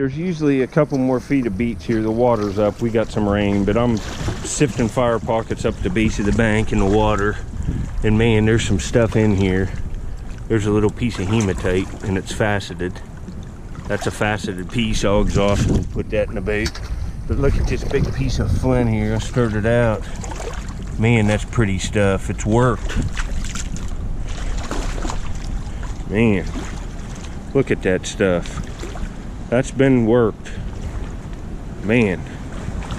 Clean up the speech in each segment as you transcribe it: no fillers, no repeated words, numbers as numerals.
there's usually a couple more feet of beach here. The water's up. We got some rain, but I'm sifting fire pockets up the base of the bank in the water. And man, there's some stuff in here. There's a little piece of hematite and it's faceted. That's a faceted piece. I'll exhaust it and put that in the boat. But look at this big piece of flint here. I stirred it out. Man, that's pretty stuff. It's worked. Man, look at that stuff. That's been worked. Man,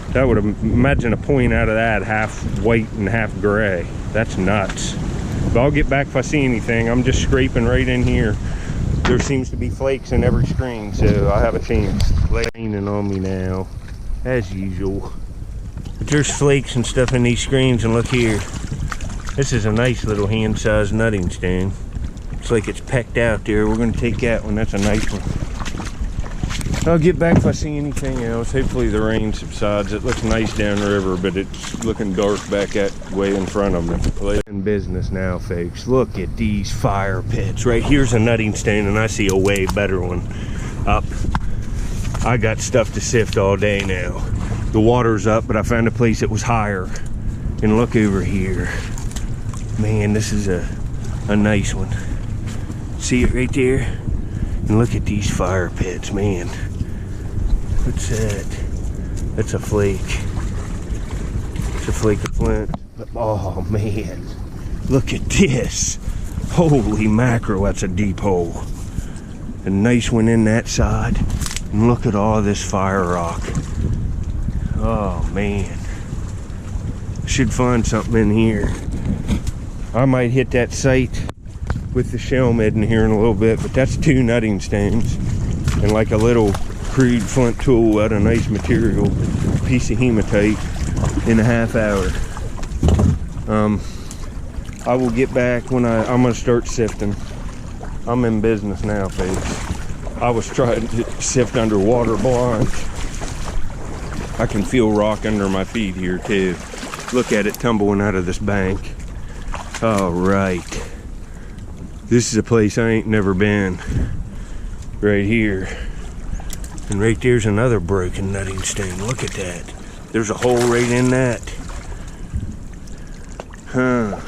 that would imagine a point out of that half white and half gray. That's nuts. But I'll get back if I see anything. I'm just scraping right in here. There seems to be flakes in every screen, so I have a chance. Raining on me now, as usual. But there's flakes and stuff in these screens, and look here. This is a nice little hand-sized nutting stone. It's like it's pecked out there. We're gonna take that one. That's a nice one. I'll get back if I see anything else. Hopefully the rain subsides. It looks nice down the river, but it's looking dark back that way in front of me. In business now, folks. Look at these fire pits. Right here's a nutting stone, and I see a way better one up. I got stuff to sift all day now. The water's up, but I found a place that was higher. And look over here. Man, this is a nice one. See it right there? And look at these fire pits, man. What's that? That's a flake. It's a flake of flint. But, oh man, look at this. Holy mackerel, that's a deep hole. A nice one in that side. And look at all this fire rock. Oh man. Should find something in here. I might hit that site with the shell midden here in a little bit, but that's 2 nutting stones and like a little crude flint tool out of nice material, piece of hematite in a half hour. I will get back when I'm gonna start sifting. I'm in business now, folks. I was trying to sift underwater blind. I can feel rock under my feet here too. Look at it tumbling out of this bank. All right. This is a place I ain't never been. Right here. And right there's another broken nutting stone. Look at that. There's a hole right in that. Huh.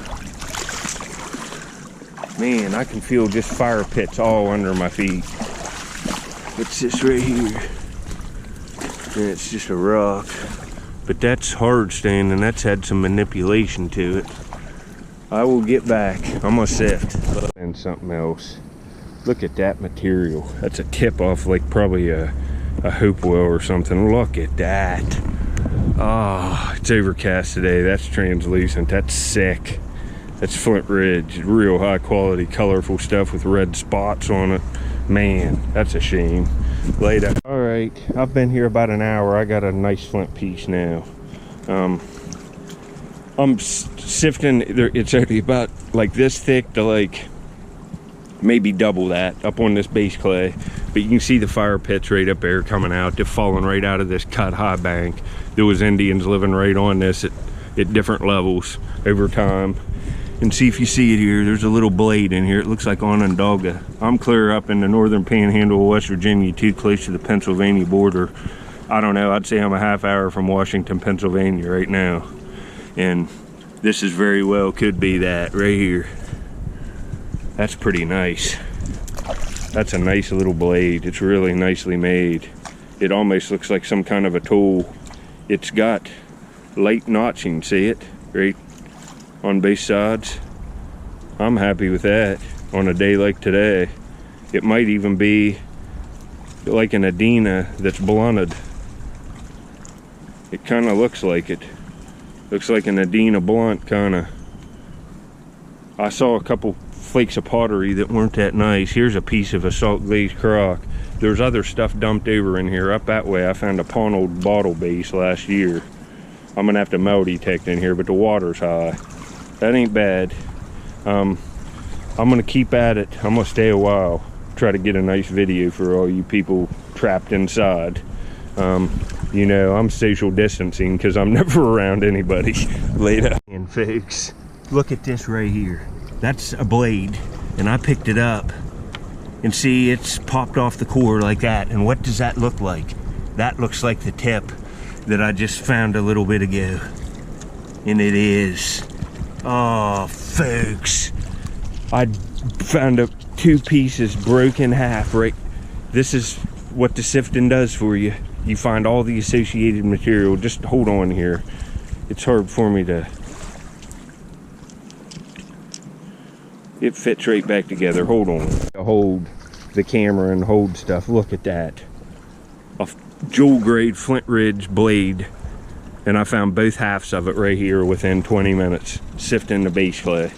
Man, I can feel just fire pits all under my feet. What's this right here? And it's just a rock. But that's hard stone, and that's had some manipulation to it. I will get back. I'm gonna sift. And something else. Look at that material. That's a tip off like probably a Hopewell or something. Look at that. Oh, it's overcast today. That's translucent. That's sick. That's Flint Ridge. Real high quality, colorful stuff with red spots on it. Man, that's a shame. Later. All right, I've been here about an hour. I got a nice flint piece now. I'm sifting. It's only about like this thick to like maybe double that up on this base clay, but you can see the fire pits right up there coming out. They're falling right out of this cut high bank. There was Indians living right on this at different levels over time. And see if you see it here, there's a little blade in here. It looks like Onondaga. I'm clear up in the northern panhandle of West Virginia, too close to the Pennsylvania border. I don't know, I'd say I'm a half hour from Washington, Pennsylvania right now. And this is very well could be that right here. That's pretty nice. That's a nice little blade. It's really nicely made. It almost looks like some kind of a tool. It's got light notching, see it? Right on both sides. I'm happy with that on a day like today. It might even be like an Adena that's blunted. It kind of looks like it. Looks like an Adena blunt, kind of. I saw a couple flakes of pottery that weren't that nice. Here's a piece of a salt glazed crock. There's other stuff dumped over in here. Up that way I found a Ponold bottle base last year. I'm gonna have to metal detect in here, but the water's high. That ain't bad. I'm gonna keep at it. I'm gonna stay a while. Try to get a nice video for all you people trapped inside. You know, I'm social distancing because I'm never around anybody. Later. And folks, look at this right here. That's a blade, and I picked it up And see, it's popped off the core like that. And what does that look like? That looks like the tip that I just found a little bit ago. And it is. Oh, folks. I found two pieces broken in half, right? This is what the sifting does for you. You find all the associated material. Just hold on here. It's hard for me to... It fits right back together. Hold on. Hold the camera and hold stuff. Look at that. A jewel grade Flint Ridge blade. And I found both halves of it right here within 20 minutes. Sifting the base clay.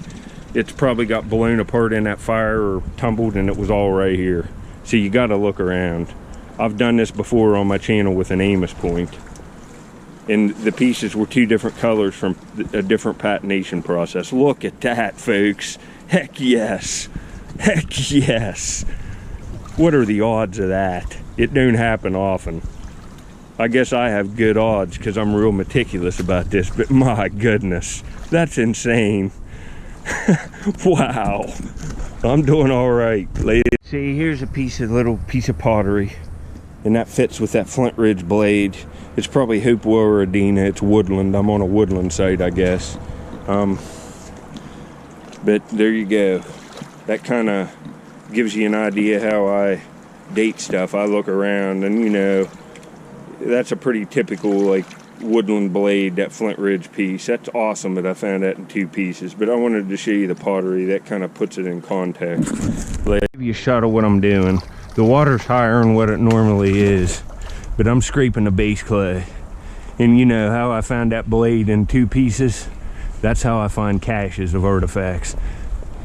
It's probably got blown apart in that fire or tumbled, and it was all right here. So you got to look around. I've done this before on my channel with an Amos point. And the pieces were two different colors from a different patination process. Look at that, folks. Heck yes. Heck yes. What are the odds of that? It don't happen often. I guess I have good odds because I'm real meticulous about this, but my goodness, that's insane. Wow. I'm doing all right, ladies. See, here's a little piece of pottery, and that fits with that Flint Ridge blade. It's probably Hopewell or Adina. It's woodland. I'm on a woodland site, I guess. But there you go. That kind of gives you an idea how I date stuff. I look around, and you know, that's a pretty typical like woodland blade, that Flint Ridge piece. That's awesome that I found that in two pieces. But I wanted to show you the pottery. That kind of puts it in context. Let me give you a shot of what I'm doing. The water's higher than what it normally is, but I'm scraping the base clay. And you know how I found that blade in two pieces? That's how I find caches of artifacts.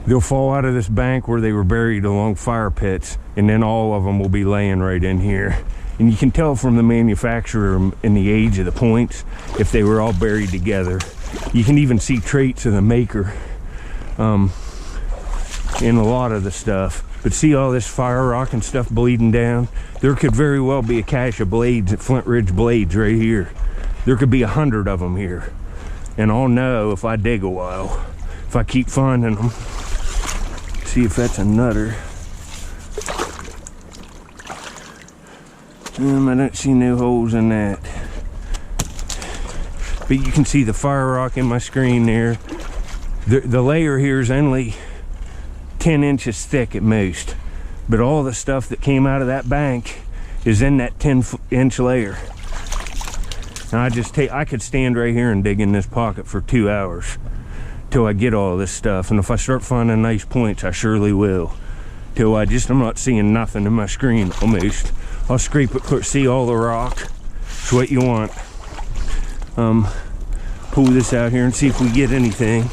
They'll fall out of this bank where they were buried along fire pits, and then all of them will be laying right in here. And you can tell from the manufacturer and the age of the points if they were all buried together. You can even see traits of the maker in a lot of the stuff. But see all this fire rock and stuff bleeding down? There could very well be a cache of blades, at Flint Ridge blades right here. There could be 100 of them here. And I'll know if I dig a while, if I keep finding them. See if that's a nutter. I don't see no holes in that. But you can see the fire rock in my screen there. The layer here is only 10 inches thick at most. But all the stuff that came out of that bank is in that 10-inch layer. Now I could stand right here and dig in this pocket for 2 hours till I get all this stuff. And if I start finding nice points, I surely will. Till I'm not seeing nothing in my screen almost. I'll scrape it clear, see all the rock. It's what you want. Pull this out here and see if we get anything.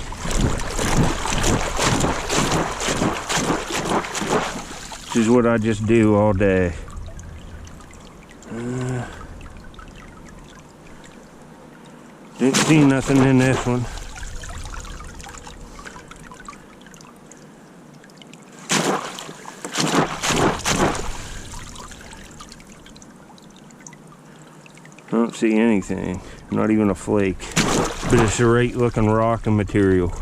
This is what I just do all day. Didn't see nothing in this one. I don't see anything, not even a flake. But it's a great looking rock and material.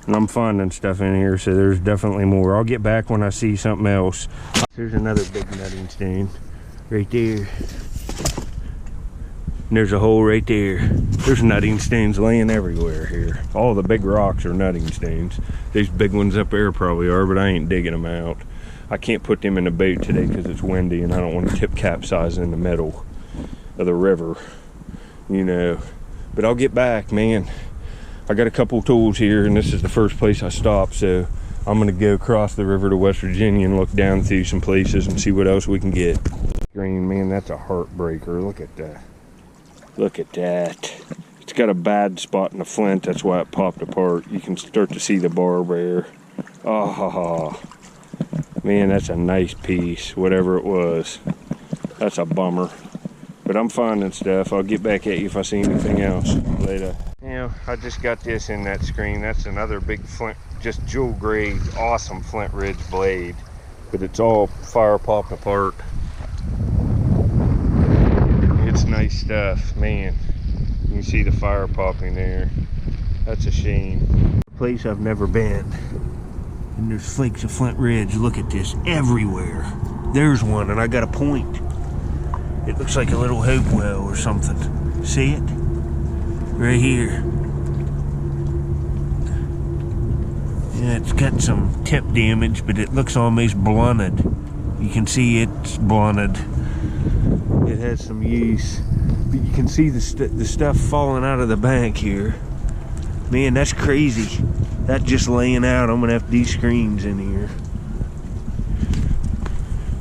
And I'm finding stuff in here, so there's definitely more. I'll get back when I see something else. There's another big nutting stone right there. And there's a hole right there. There's nutting stones laying everywhere here. All the big rocks are nutting stones. These big ones up there probably are, but I ain't digging them out. I can't put them in the boat today because it's windy and I don't want to tip capsize in the middle of the river, you know. But I'll get back, man. I got a couple tools here, and this is the first place I stopped, so I'm gonna go across the river to West Virginia and look down through some places and see what else we can get. Green, man, that's a heartbreaker. Look at that. Look at that. It's got a bad spot in the flint, that's why it popped apart. You can start to see the barb there. Oh, man, that's a nice piece, whatever it was. That's a bummer. But I'm finding stuff. I'll get back at you if I see anything else later. Yeah, I just got this in that screen. That's another big flint, just jewel grade, awesome Flint Ridge blade. But it's all fire popped apart. It's nice stuff, man. You can see the fire popping there. That's a shame. A place I've never been. And there's flakes of Flint Ridge. Look at this, everywhere. There's one, and I got a point. It looks like a little Hopewell or something. See it? Right here. Yeah, it's got some tip damage, but it looks almost blunted. You can see it's blunted. It has some use. But you can see the stuff falling out of the bank here. Man, that's crazy. That just laying out. I'm gonna have these screens in here.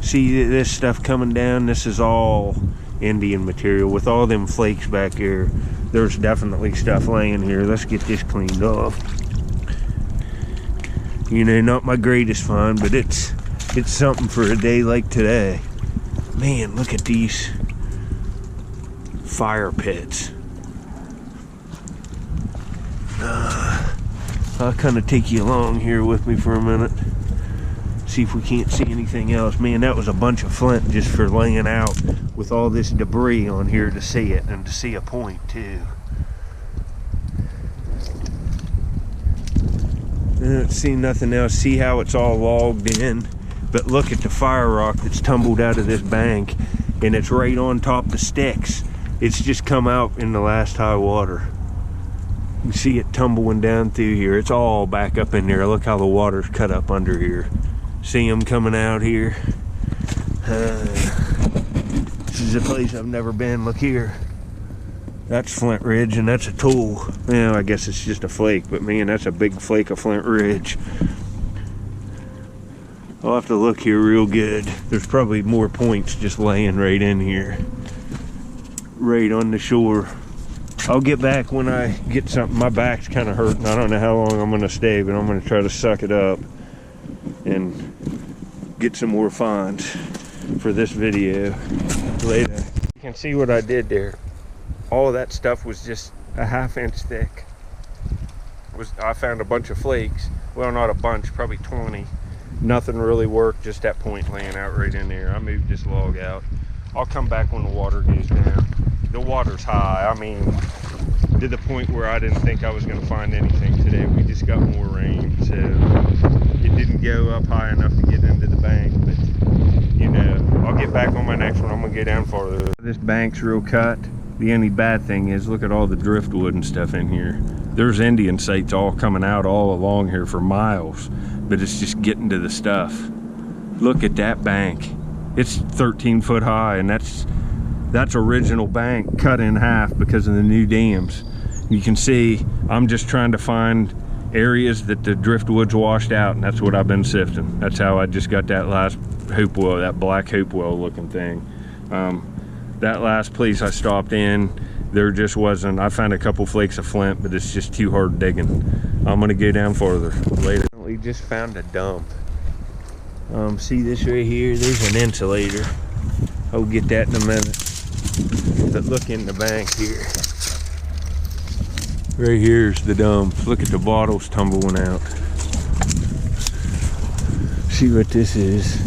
See this stuff coming down? This is all Indian material. With all them flakes back there, there's definitely stuff laying here. Let's get this cleaned off. You know, not my greatest find, but it's something for a day like today. Man, look at these fire pits. I'll kind of take you along here with me for a minute. See if we can't see anything else. Man, that was a bunch of flint just for laying out with all this debris on here to see it and to see a point too. I don't see nothing else. See how it's all logged in? But look at the fire rock that's tumbled out of this bank, and it's right on top of the sticks. It's just come out in the last high water. You see it tumbling down through here. It's all back up in there. Look how the water's cut up under here. See them coming out here. This is a place I've never been. Look here. That's Flint Ridge, and that's a tool. Well, I guess it's just a flake, but man, that's a big flake of Flint Ridge. I'll have to look here real good. There's probably more points just laying right in here. Right on the shore. I'll get back when I get something. My back's kind of hurting. I don't know how long I'm going to stay, but I'm going to try to suck it up and get some more finds for this video later. You can see what I did there. All of that stuff was just a ½ inch thick. I found a bunch of flakes. Well, not a bunch, probably 20. Nothing really worked, just that point laying out right in there. I moved this log out. I'll come back when the water goes down. The water's high. I mean, to the point where I didn't think I was going to find anything today. We just got more rain, so it didn't go up high enough to get into the bank. But, you know, I'll get back on my next one. I'm going to go down farther. This bank's real cut. The only bad thing is, look at all the driftwood and stuff in here. There's Indian sites all coming out all along here for miles, but it's just getting to the stuff. Look at that bank. It's 13 foot high, and that's original bank cut in half because of the new dams. You can see I'm just trying to find areas that the driftwood's washed out, and that's what I've been sifting. That's how I just got that last Hopewell, that black Hopewell looking thing. That last place I stopped in, there just wasn't. I found a couple flakes of flint, but it's just too hard digging. I'm gonna go down farther later. We just found a dump. See this right here? There's an insulator. I'll get that in a minute. But look in the bank here. Right here's the dump. Look at the bottles tumbling out. See what this is.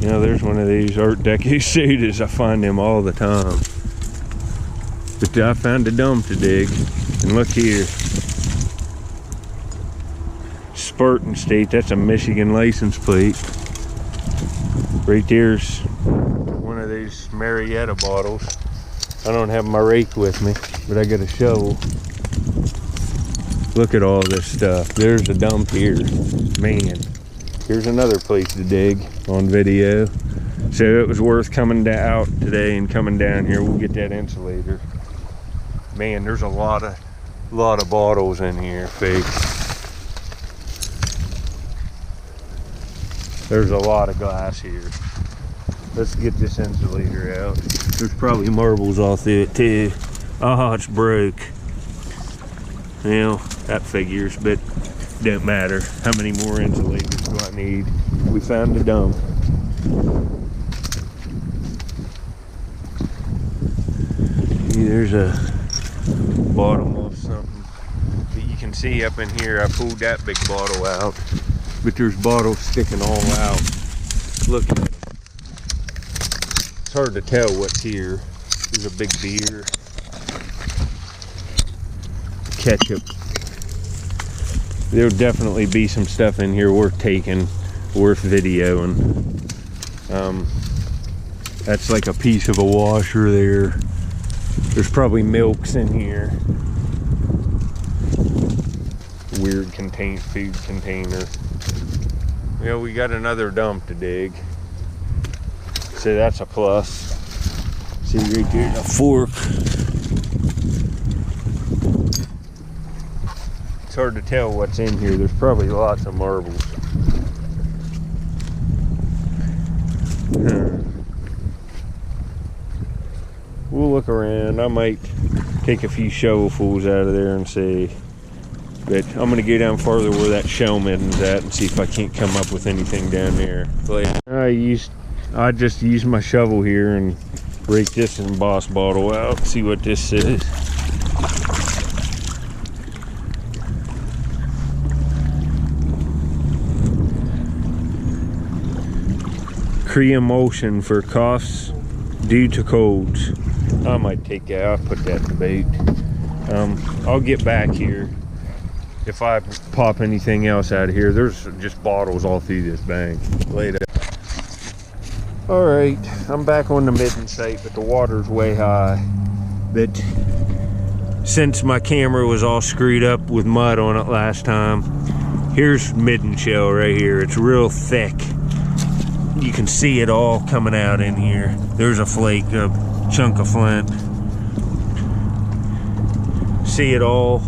You know, there's one of these Art Deco sodas. I find them all the time. But I found a dump to dig. And look here. Spartan State, that's a Michigan license plate. Right there's one of these Marietta bottles. I don't have my rake with me, but I got a shovel. Look at all this stuff. There's a dump here. Man, here's another place to dig on video. So it was worth coming out today and coming down here. We'll get that insulator. Man, there's a lot of bottles in here, folks. There's a lot of glass here. Let's get this insulator out. There's probably marbles all through it too. Oh, it's broke. Well, that figures, but don't matter. How many more insulators do I need? We found a dump. There's a bottom of something. But you can see up in here, I pulled that big bottle out. But there's bottles sticking all out. Look at them. It's hard to tell what's here. There's a big beer. Ketchup. there'll definitely be some stuff in here worth taking, worth videoing. That's like a piece of a washer there. There's probably milks in here. Weird food container. Yeah, we got another dump to dig. So that's a plus. See right there, a fork. It's hard to tell what's in here. There's probably lots of marbles. We'll look around. I might take a few shovelfuls out of there and see. But I'm gonna go down farther where that shell midden's at and see if I can't come up with anything down there. I just used my shovel here and break this embossed bottle out. See what this says. Pre-emulsion for coughs due to colds. I might take that. I'll put that in the boat. I'll get back here if I pop anything else out of here. There's just bottles all through this bank. Later. All right, I'm back on the midden site, but the water's way high. But since my camera was all screwed up with mud on it last time, here's midden shell right here. It's real thick. You can see it all coming out in here. There's a flake, a chunk of flint. See it all.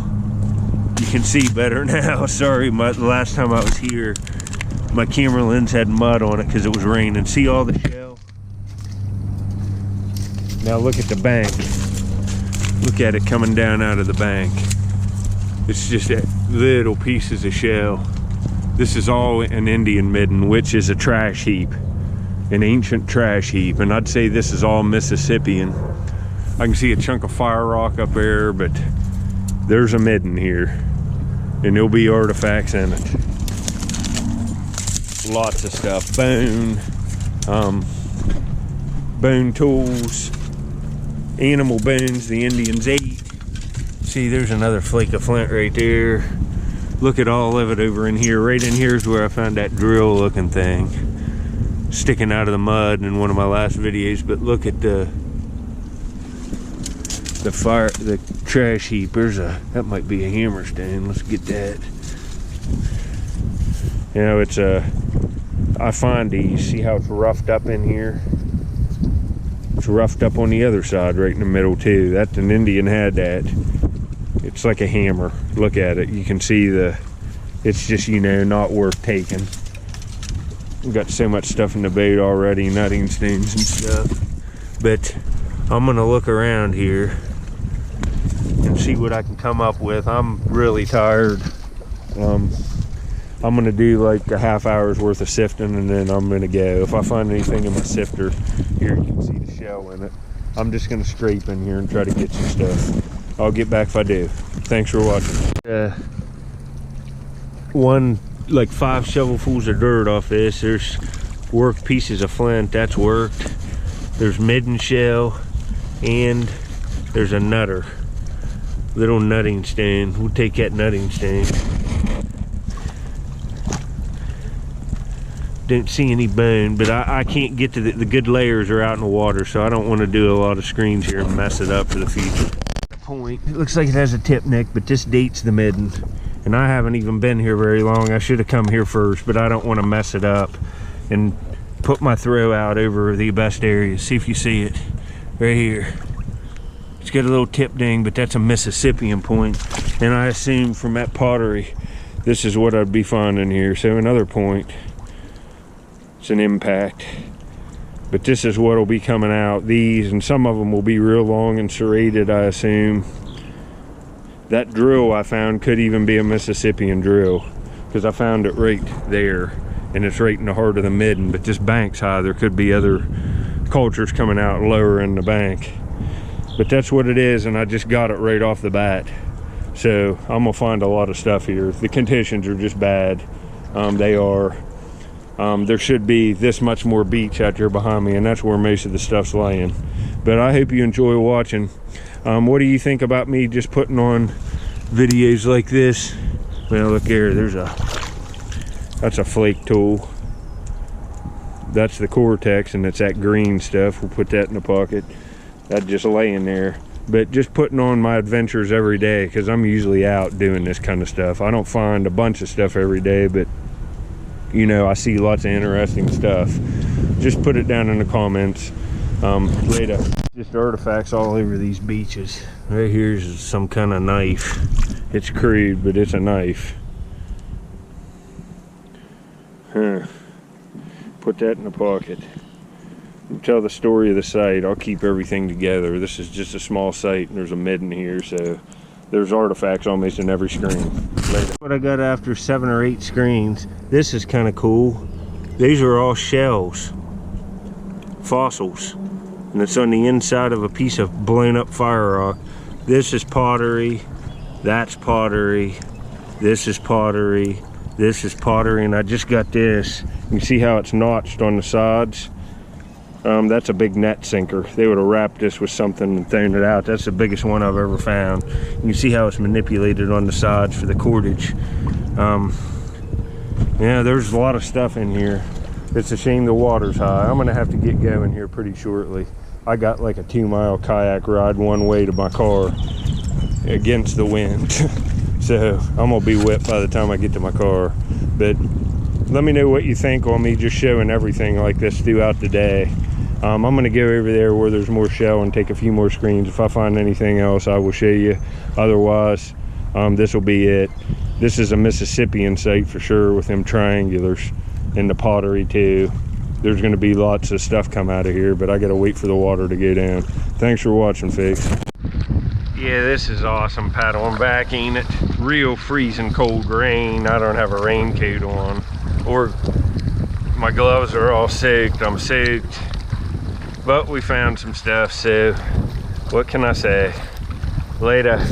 You can see better now. Sorry, the last time I was here, my camera lens had mud on it because it was raining. See all the shell? Now look at the bank. Look at it coming down out of the bank. It's just little pieces of shell. This is all an Indian midden, which is a trash heap, an ancient trash heap. And I'd say this is all Mississippian. I can see a chunk of fire rock up there, but there's a midden here, and there'll be artifacts in it. Lots of stuff. Bone tools, animal bones the Indians ate. See, there's another flake of flint right there. Look at all of it over in here. Right in here is where I found that drill looking thing sticking out of the mud in one of my last videos. But look at the trash heap. That might be a hammer stone. Let's get that. You know, I find these. See how it's roughed up in here? It's roughed up on the other side right in the middle too. That's an Indian had that. It's like a hammer. Look at it. You can see it's just, you know, not worth taking. We've got so much stuff in the boat already, nutting stones and stuff. But I'm gonna look around here and see what I can come up with. I'm really tired. I'm gonna do like a half hour's worth of sifting, and then I'm gonna go. If I find anything in my sifter, here you can see the shell in it. I'm just gonna scrape in here and try to get some stuff. I'll get back if I do. Thanks for watching. Like 5 shovelfuls of dirt off this. There's worked pieces of flint. That's worked. There's midden shell, and there's a nutter. Little nutting stone. We'll take that nutting stone. Don't see any bone, but I can't get to the good layers are out in the water, so I don't want to do a lot of screens here and mess it up for the future. Point. It looks like it has a tip neck, but this dates the midden, and I haven't even been here very long. I should have come here first, but I don't want to mess it up and put my throw out over the best area. See if you see it right here. It's got a little tip ding, but that's a Mississippian point, and I assume from that pottery this is what I'd be finding here. So another point. It's an impact, but this is what will be coming out. These, and some of them will be real long and serrated, I assume. That drill I found could even be a Mississippian drill, because I found it right there, and it's right in the heart of the midden. But this bank's high. There could be other cultures coming out lower in the bank, but that's what it is, and I just got it right off the bat. So I'm gonna find a lot of stuff here. The conditions are just bad. They are. There should be this much more beach out there behind me, and that's where most of the stuff's laying. But I hope you enjoy watching. What do you think about me just putting on videos like this Well, look here, that's a flake tool. That's the Cortex, and it's that green stuff. We'll put that in the pocket. That's just laying there. But just putting on my adventures every day, because I'm usually out doing this kind of stuff. I don't find a bunch of stuff every day, but you know, I see lots of interesting stuff. Just put it down in the comments later. Just artifacts all over these beaches. Right here's some kind of knife. It's crude, but it's a knife. Huh. Put that in the pocket. Tell the story of the site. I'll keep everything together. This is just a small site, and there's a midden here, so there's artifacts almost in every screen. Later. What I got after 7 or 8 screens, this is kind of cool. These are all shells, fossils, and it's on the inside of a piece of blown up fire rock. This is pottery, that's pottery, this is pottery, this is pottery, and I just got this. You can see how it's notched on the sides. That's a big net sinker. They would have wrapped this with something and thrown it out. That's the biggest one I've ever found. You can see how it's manipulated on the sides for the cordage. Yeah, there's a lot of stuff in here. It's a shame the water's high. I'm gonna have to get going here pretty shortly. I got like a 2-mile kayak ride one way to my car against the wind. So I'm gonna be wet by the time I get to my car. But let me know what you think on me just showing everything like this throughout the day. I'm gonna go over there where there's more shell and take a few more screens. If I find anything else, I will show you. Otherwise, this will be it. This is a Mississippian site for sure, with them triangulars and the pottery too. There's gonna be lots of stuff come out of here, but I gotta wait for the water to go down. Thanks for watching, folks. Yeah, this is awesome paddling back, ain't it? Real freezing cold rain. I don't have a raincoat on, or my gloves are all soaked. I'm soaked, but we found some stuff, so what can I say? Later.